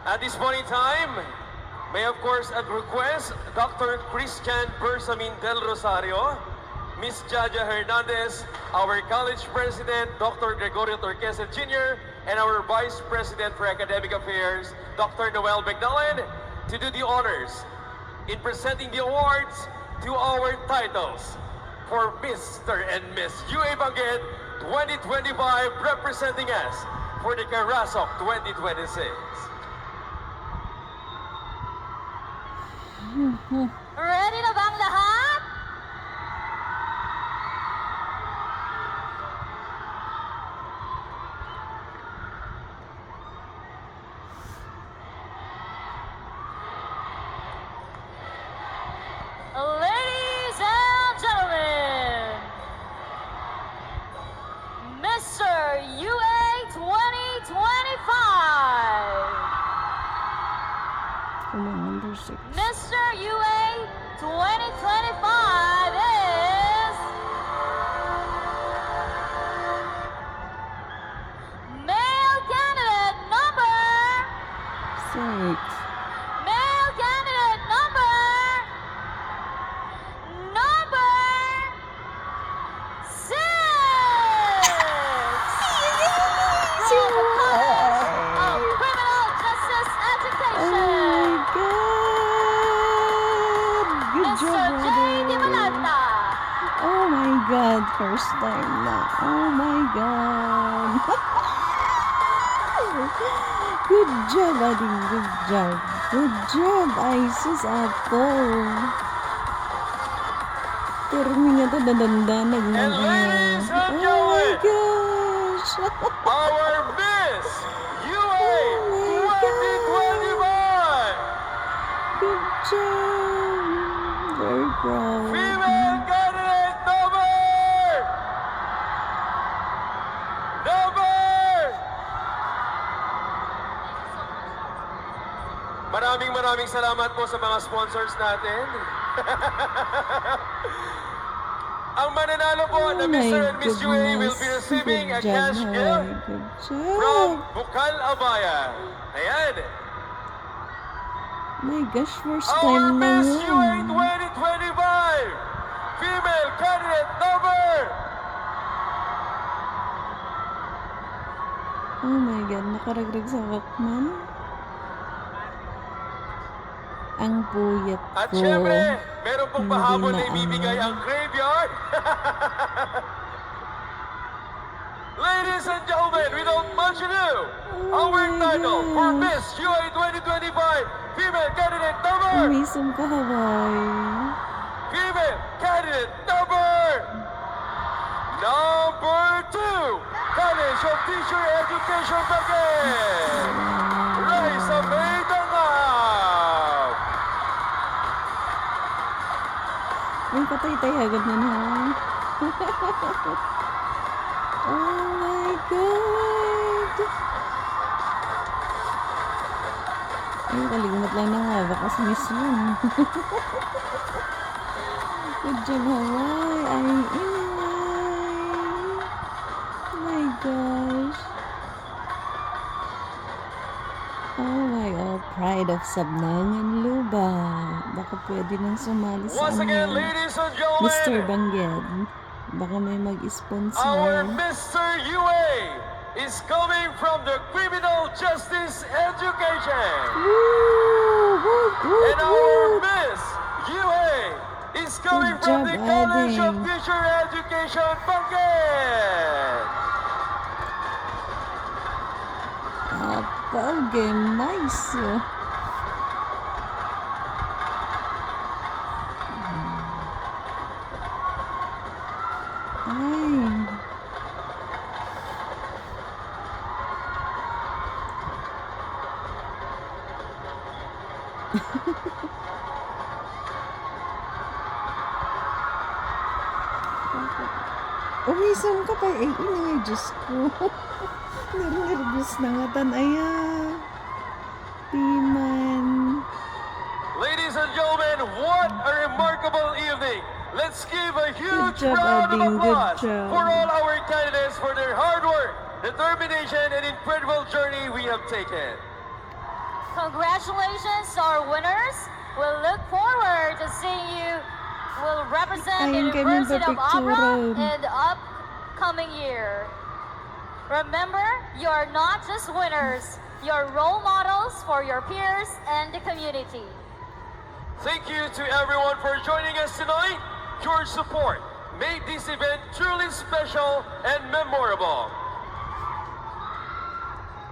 At this point in time, may of course request Dr. Christian Bersamin del Rosario, Miss Jaja Hernandez, our college president, Dr. Gregorio Torquesa Jr., and our vice president for academic affairs, Dr. Noel Begnalan, to do the honors in presenting the awards to our titles for Mr. and Miss UA Banguet 2025 representing us for the Carasok 2026. Ready na bang lahat? Ladies and gentlemen, Mr. UA 2025, Come on, number 6. Mr. UA 2025 is male candidate number 6. male candidate number 6 from the College of Criminal Justice Education. Good Mr. job, J. Di brother. Malata. Oh my God, first time na. Oh my God. Good job, Ading. Good job. Good job, Isis Apple. Termi nga to, dadandanag na. And ladies and Oh my gentlemen, gosh. our Miss UA Oh my 2025 Good job. Very proud. female candidate number Maraming salamat po sa mga sponsors natin. Ang mananalo po na Mr. and Miss UA will be receiving a Good job, cash Hawaii. gift Good from job. Bukal Abaya. Ayan. My gosh, first Our time na Miss UA yun. 2025 female candidate number Oh my God, nakaragdag sa Wakman. Ang puyat At ko. syempre, meron pong Hindi pahabol na na ibibigay ano. ang graveyard. Ladies and gentlemen, without much ado, Oh our my title for gosh. Miss UA 2025 female candidate number Umisum ka, Hawaii. female candidate number 2, College of Teacher Education Banguet, Raisa May Dangab. Ay, patay-tay agad na na. Oh my God. Ay, kaligunat lang ng hawak kasi miss yun. Good job, Hawaii. Ay, inay. Oh my gosh. Oh my God. Pride of Sabnangan Luba. Baka pwede nang sumali sa Once again, ano. ladies and Mr. gentlemen, Bangged. Baka may our mag-sponsor. Mr. UA is coming from the Criminal Justice Education. Woo! Woot, woot, And our woot. Miss UA is coming Good from job, the College of Ading. Teacher Education Banguet. Apage, nice. Ay. Umisam ka pa, eh, inay, Diyos ko. Nervous na nga tan, aya. Piman. Ladies and gentlemen, what a remarkable evening. Let's give a huge job, round of Ading. Good applause job. for all our candidates for their hard work, determination, and incredible journey we have taken. Congratulations to our winners. We'll look forward to seeing you will represent the Ayun, ganun University of ba Abra picturean? in the upcoming year. Remember, you're not just winners, you're role models for your peers and the community. Thank you to everyone for joining us tonight. Your support made this event truly special and memorable.